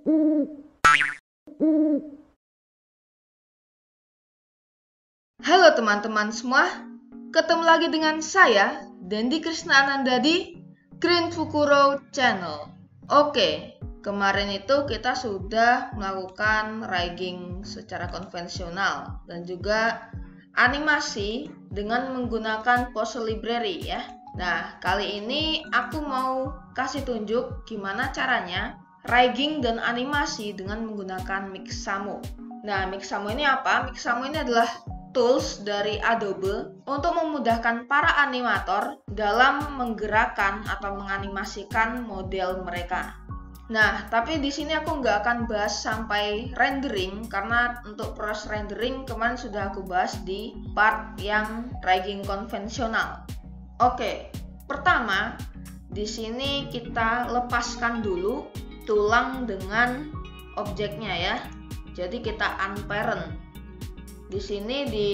Halo teman-teman semua, ketemu lagi dengan saya, Dendi Krisnananda di Green Fukuro Channel. Oke, kemarin itu kita sudah melakukan rigging secara konvensional dan juga animasi dengan menggunakan pose library ya. Nah, kali ini aku mau kasih tunjuk gimana caranya rigging dan animasi dengan menggunakan Mixamo. Nah, Mixamo ini apa? Mixamo ini adalah tools dari Adobe untuk memudahkan para animator dalam menggerakkan atau menganimasikan model mereka. Nah, tapi di sini aku nggak akan bahas sampai rendering karena untuk proses rendering kemarin sudah aku bahas di part yang rigging konvensional. Oke, pertama di sini kita lepaskan dulu tulang dengan objeknya ya. Jadi kita unparent. Di sini di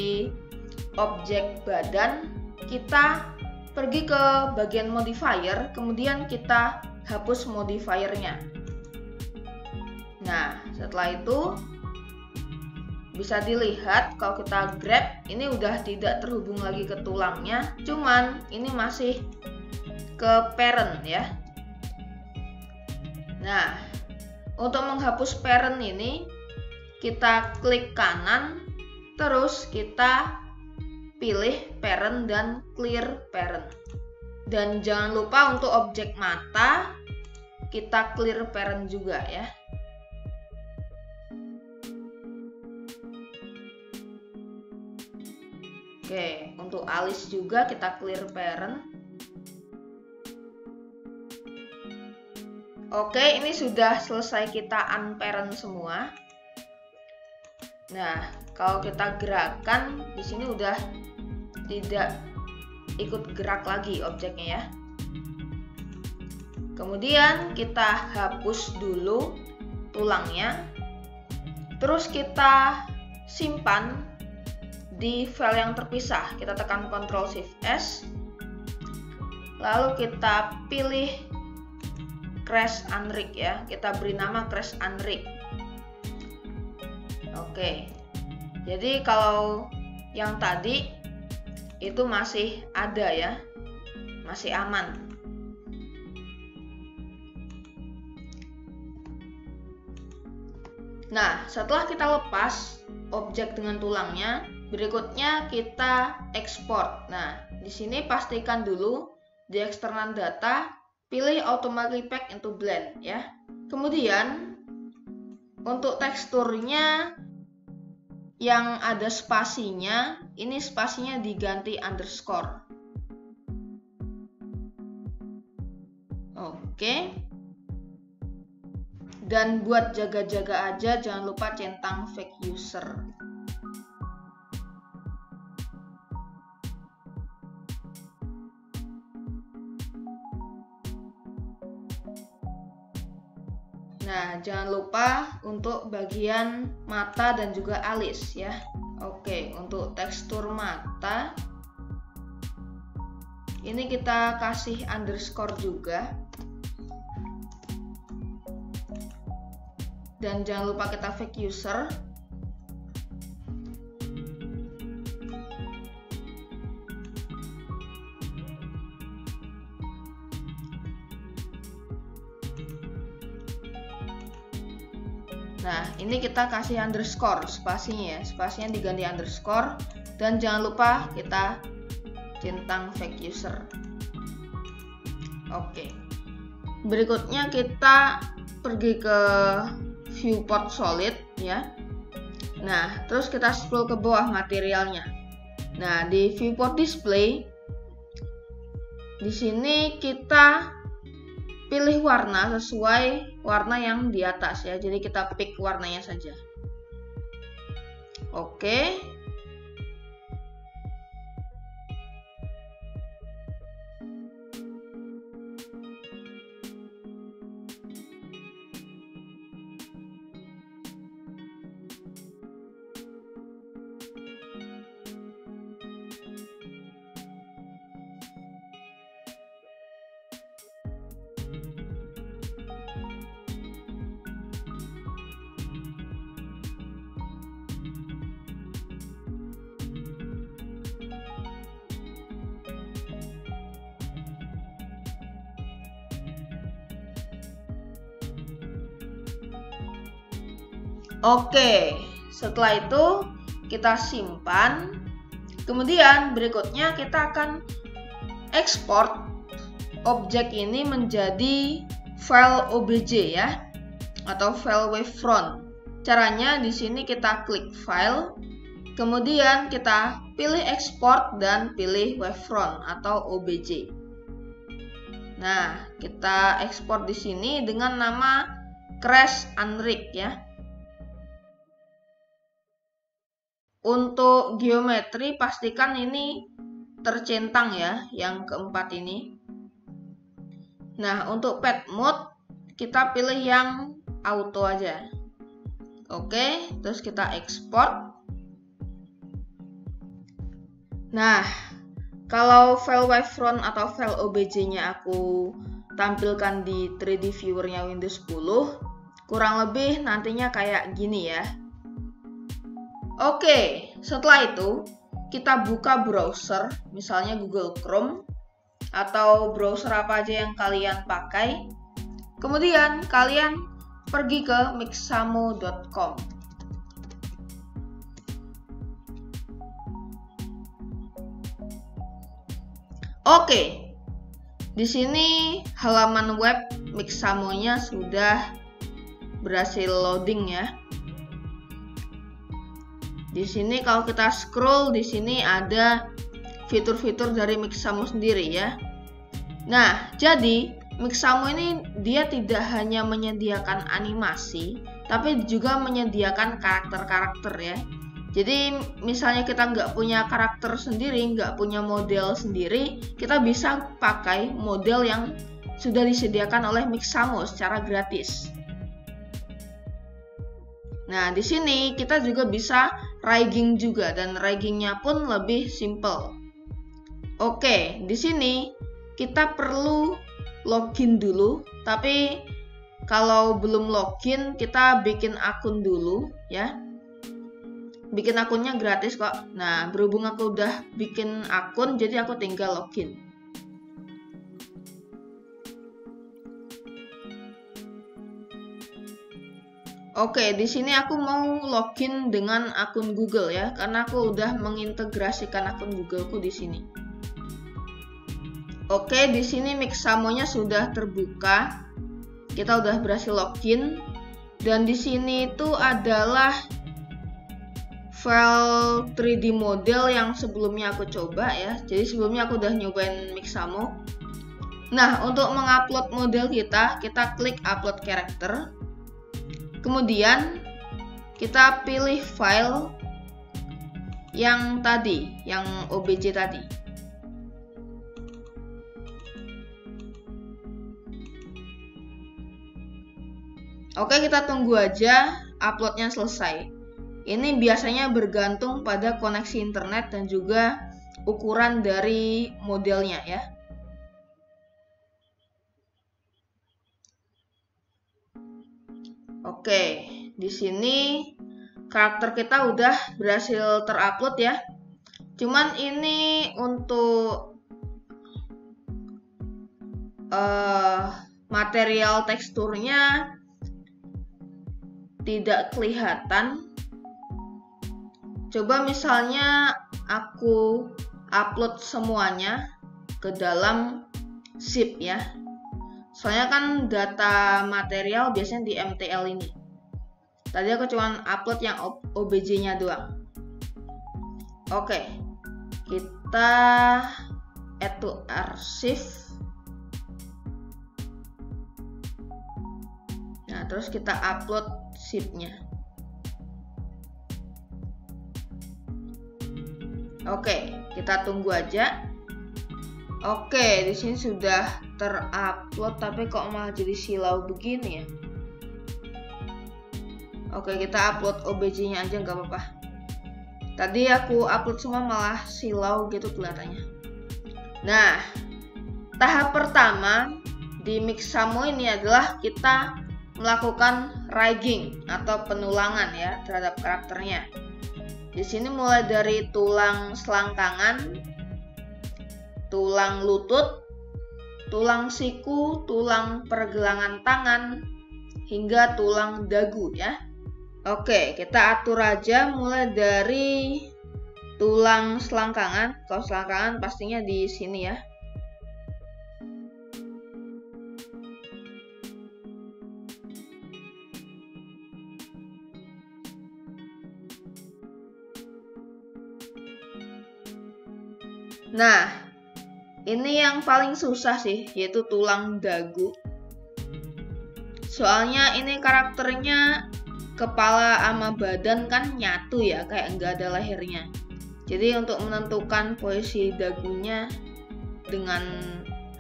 objek badan kita pergi ke bagian modifier, kemudian kita hapus modifiernya. Nah, setelah itu bisa dilihat kalau kita grab ini udah tidak terhubung lagi ke tulangnya, cuman ini masih ke parent ya. Nah, untuk menghapus parent ini kita klik kanan, terus kita pilih parent dan clear parent. Dan jangan lupa untuk objek mata kita clear parent juga ya. Oke, untuk alis juga kita clear parent. Oke, ini sudah selesai kita unparent semua. Nah, kalau kita gerakan di sini udah tidak ikut gerak lagi objeknya ya. Kemudian kita hapus dulu tulangnya. Terus kita simpan di file yang terpisah. Kita tekan Ctrl Shift S. Lalu kita pilih Crash Unrig ya. Kita beri nama Crash Unrig. Oke, jadi kalau yang tadi itu masih ada ya, masih aman. Nah, setelah kita lepas objek dengan tulangnya, berikutnya kita ekspor. Nah, di sini pastikan dulu di external data, pilih automatically pack into blend ya. Kemudian untuk teksturnya yang ada spasinya, ini spasinya diganti underscore. Oke. Dan buat jaga-jaga aja, jangan lupa centang fake user. Nah, jangan lupa untuk bagian mata dan juga alis ya. Oke, untuk tekstur mata ini kita kasih underscore juga. Dan jangan lupa kita fake user. Nah, ini kita kasih underscore spasinya ya. Spasinya diganti underscore. Dan jangan lupa kita centang fake user. Oke. Berikutnya kita pergi ke viewport solid ya. Nah, terus kita scroll ke bawah materialnya. Nah, di viewport display di sini kita pilih warna sesuai warna yang di atas ya. Jadi kita pick warnanya saja. Oke. Oke, setelah itu kita simpan. Kemudian berikutnya kita akan ekspor objek ini menjadi file OBJ ya, atau file wavefront. Caranya di sini kita klik file, kemudian kita pilih export dan pilih wavefront atau OBJ. Nah, kita ekspor di sini dengan nama Crash Unrig ya. Untuk geometri pastikan ini tercentang ya, yang keempat ini. Nah, untuk path mode kita pilih yang auto aja. Oke, terus kita ekspor. Nah, kalau file wavefront atau file OBJ-nya aku tampilkan di 3D viewer-nya Windows 10, kurang lebih nantinya kayak gini ya. Oke, setelah itu kita buka browser, misalnya Google Chrome atau browser apa aja yang kalian pakai. Kemudian kalian pergi ke mixamo.com. Oke, di sini halaman web Mixamo-nya sudah berhasil loading ya. Di sini kalau kita scroll, di sini ada fitur-fitur dari Mixamo sendiri ya. Nah, jadi Mixamo ini dia tidak hanya menyediakan animasi, tapi juga menyediakan karakter-karakter ya. Jadi misalnya kita nggak punya karakter sendiri, nggak punya model sendiri, kita bisa pakai model yang sudah disediakan oleh Mixamo secara gratis. Nah, di sini kita juga bisa rigging juga, dan riggingnya pun lebih simple. Oke, di sini kita perlu login dulu, tapi kalau belum login kita bikin akun dulu ya. Bikin akunnya gratis kok. Nah, berhubung aku udah bikin akun, jadi aku tinggal login. Oke, di sini aku mau login dengan akun Google ya, karena aku udah mengintegrasikan akun Googleku di sini. Oke, di sini Mixamo-nya sudah terbuka. Kita udah berhasil login, dan di sini itu adalah file 3D model yang sebelumnya aku coba ya. Jadi sebelumnya aku udah nyobain Mixamo. Nah, untuk mengupload model kita klik upload character. Kemudian kita pilih file yang tadi, yang OBJ tadi. Oke, kita tunggu aja uploadnya selesai. Ini biasanya bergantung pada koneksi internet dan juga ukuran dari modelnya ya. Oke, di sini karakter kita udah berhasil terupload ya. Cuman ini untuk material teksturnya tidak kelihatan. Coba misalnya aku upload semuanya ke dalam zip ya. Soalnya kan data material biasanya di MTL ini. Tadi aku cuma upload yang OBJ-nya doang. Oke, kita add to archive. Nah, terus kita upload zip-nya. Oke, kita tunggu aja. Oke, di sini sudah terupload, tapi kok malah jadi silau begini ya? Oke, kita upload OBJ-nya aja nggak apa-apa. Tadi aku upload semua malah silau gitu kelihatannya. Nah, tahap pertama di Mixamo ini adalah kita melakukan rigging atau penulangan ya terhadap karakternya. Di sini mulai dari tulang selangkangan, tulang lutut, tulang siku, tulang pergelangan tangan, hingga tulang dagu ya. Oke, kita atur aja mulai dari tulang selangkangan. Kalau selangkangan pastinya di sini ya. Nah, ini yang paling susah sih, yaitu tulang dagu. Soalnya ini karakternya kepala sama badan kan nyatu ya, kayak nggak ada lehernya. Jadi untuk menentukan posisi dagunya dengan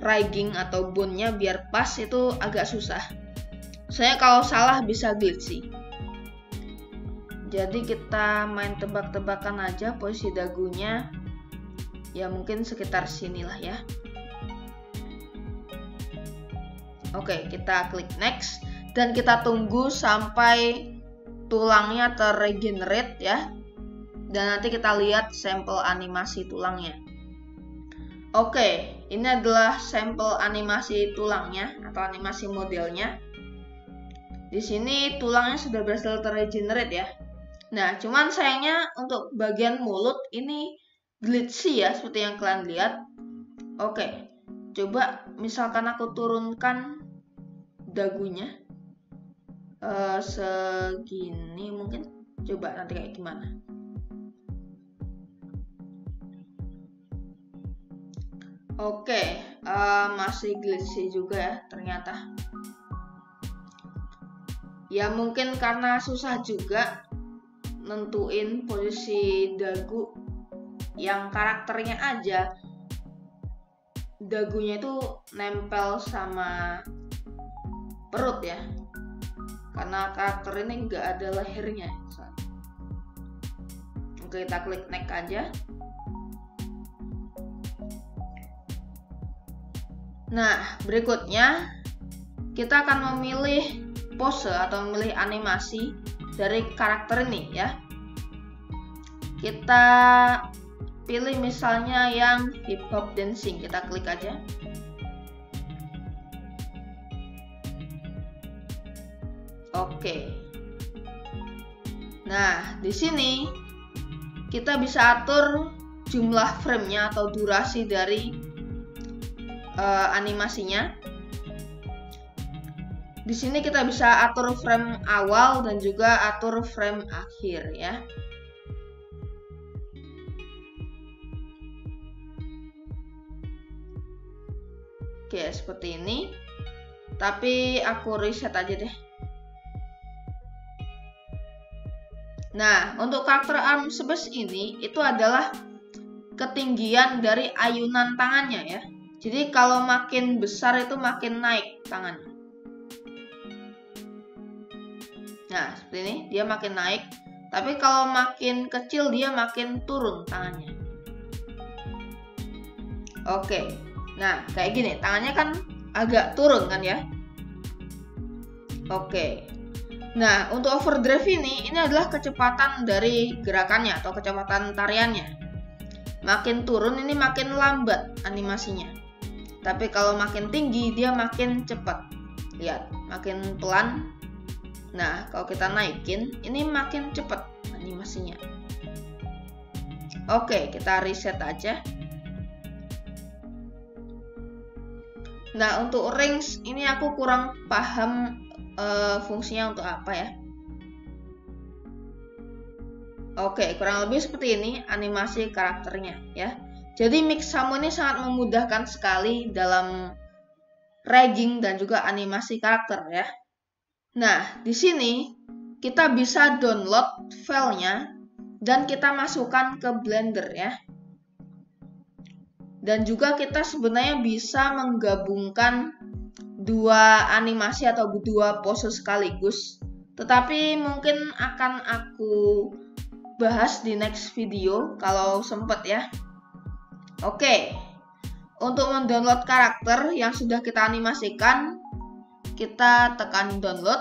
rigging atau bone-nya biar pas itu agak susah. Soalnya kalau salah bisa glitchy. Jadi kita main tebak-tebakan aja posisi dagunya. Ya mungkin sekitar sinilah ya. Oke, kita klik next dan kita tunggu sampai tulangnya terregenerate ya. Dan nanti kita lihat sampel animasi tulangnya. Oke, ini adalah sampel animasi tulangnya atau animasi modelnya. Di sini tulangnya sudah berhasil terregenerate ya. Nah, cuman sayangnya untuk bagian mulut ini glitchy ya, seperti yang kalian lihat. Oke, coba misalkan aku turunkan dagunya segini mungkin. Coba nanti kayak gimana. Oke, masih glitchy juga ya ternyata. Ya mungkin karena susah juga nentuin posisi dagu yang karakternya aja dagunya itu nempel sama perut ya, karena karakter ini nggak ada lehernya. Oke, kita klik next aja. Nah, berikutnya kita akan memilih pose atau memilih animasi dari karakter ini ya. Kita pilih misalnya yang hip hop dancing, kita klik aja. Oke. Nah, di sini kita bisa atur jumlah frame-nya atau durasi dari animasinya. Di sini kita bisa atur frame awal dan juga atur frame akhir ya. Oke, seperti ini. Tapi aku reset aja deh. Nah, untuk karakter arm space ini itu adalah ketinggian dari ayunan tangannya ya. Jadi kalau makin besar itu makin naik tangannya. Nah, seperti ini, dia makin naik. Tapi kalau makin kecil dia makin turun tangannya. Oke. Nah, kayak gini, tangannya kan agak turun kan ya. Oke. Nah, untuk overdrive ini adalah kecepatan dari gerakannya atau kecepatan tariannya. Makin turun ini makin lambat animasinya. Tapi kalau makin tinggi dia makin cepat. Lihat, makin pelan. Nah, kalau kita naikin ini makin cepat animasinya. Oke, kita reset aja. Nah, untuk rings ini aku kurang paham fungsinya untuk apa ya. Oke, kurang lebih seperti ini animasi karakternya ya. Jadi Mixamo ini sangat memudahkan sekali dalam rigging dan juga animasi karakter ya. Nah, di sini kita bisa download filenya dan kita masukkan ke Blender ya. Dan juga kita sebenarnya bisa menggabungkan dua animasi atau dua pose sekaligus. Tetapi mungkin akan aku bahas di next video kalau sempet ya. Oke, untuk mendownload karakter yang sudah kita animasikan, kita tekan download.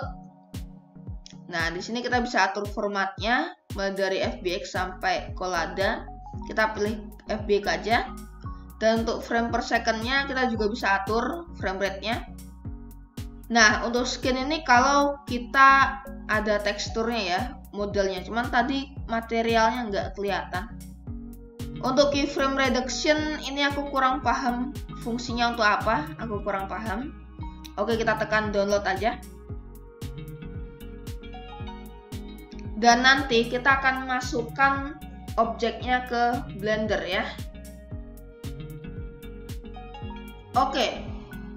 Nah, di sini kita bisa atur formatnya, mulai dari FBX sampai Collada. Kita pilih FBX aja. Dan untuk frame per second-nya kita juga bisa atur frame rate-nya. Nah, untuk skin ini kalau kita ada teksturnya ya, modelnya. Cuman tadi materialnya nggak kelihatan. Untuk keyframe reduction ini aku kurang paham fungsinya untuk apa. Aku kurang paham. Oke, kita tekan download aja. Dan nanti kita akan masukkan objeknya ke Blender ya. Oke,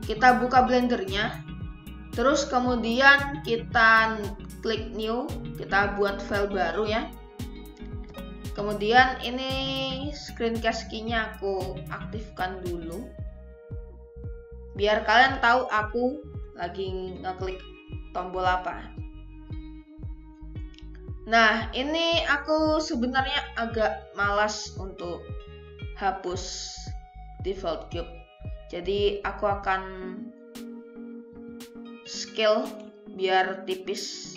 kita buka Blendernya. Terus kemudian kita klik new, kita buat file baru ya. Kemudian ini screencast key-nya aku aktifkan dulu. Biar kalian tahu aku lagi ngeklik tombol apa. Nah, ini aku sebenarnya agak malas untuk hapus default cube. Jadi aku akan scale biar tipis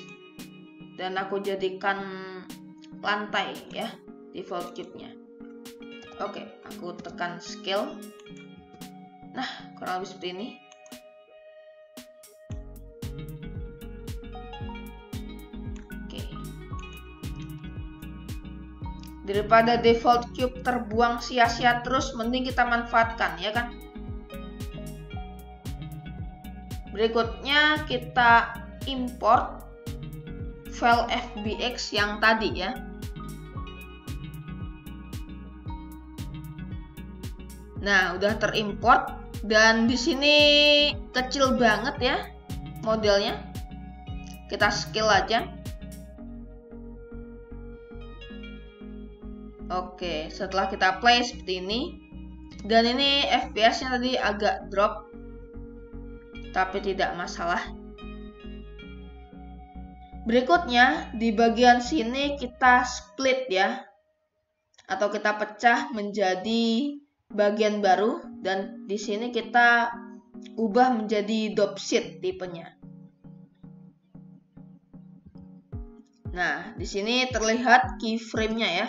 dan aku jadikan lantai ya default cube-nya. Oke, aku tekan scale. Nah, kurang lebih seperti ini. Daripada default cube terbuang sia-sia terus, mending kita manfaatkan ya kan. Berikutnya kita import file FBX yang tadi ya. Nah, udah terimport dan di sini kecil banget ya modelnya. Kita scale aja. Oke, setelah kita play seperti ini. Dan ini FPS-nya tadi agak drop, tapi tidak masalah. Berikutnya di bagian sini kita split ya, atau kita pecah menjadi bagian baru, dan di sini kita ubah menjadi dropsheet tipenya. Nah, di sini terlihat keyframe-nya ya.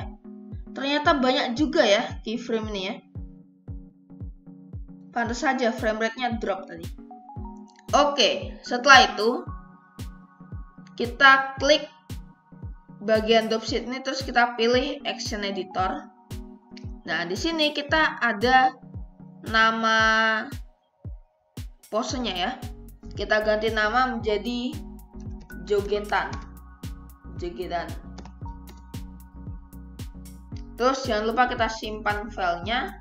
Ternyata banyak juga ya keyframe ini ya. Pantas saja frame rate-nya drop tadi. Oke, setelah itu kita klik bagian dropsheet ini, terus kita pilih action editor. Nah, di sini kita ada nama posenya ya. Kita ganti nama menjadi jogedan. Terus jangan lupa kita simpan filenya.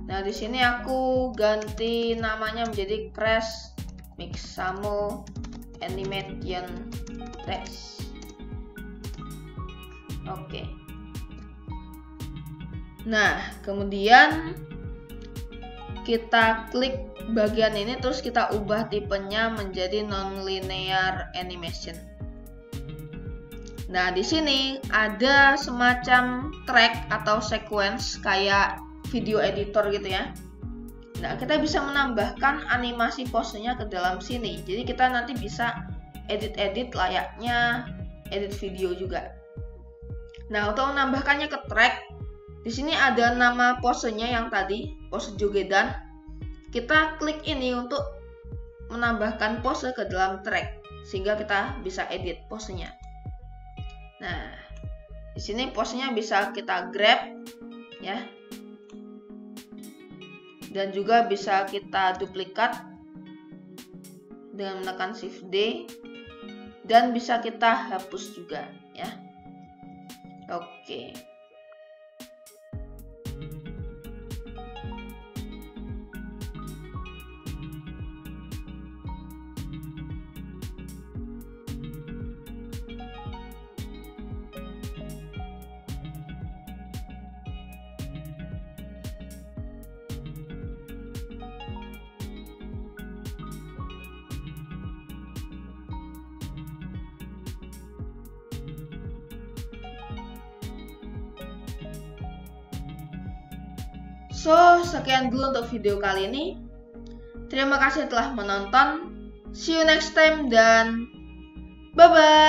Nah, di sini aku ganti namanya menjadi Crash Mixamo Animation Test. Oke. Nah, kemudian kita klik bagian ini, terus kita ubah tipenya menjadi non-linear animation. Nah, di sini ada semacam track atau sequence kayak video editor gitu ya. Nah, kita bisa menambahkan animasi posenya ke dalam sini. Jadi kita nanti bisa edit-edit layaknya edit video juga. Nah, untuk menambahkannya ke track, di sini ada nama posenya yang tadi, pose jogedan. Kita klik ini untuk menambahkan pose ke dalam track sehingga kita bisa edit posenya. Nah, di sini posenya bisa kita grab ya. Dan juga bisa kita duplikat dengan menekan Shift D, dan bisa kita hapus juga ya. Oke. So, sekian dulu untuk video kali ini. Terima kasih telah menonton. See you next time dan bye-bye.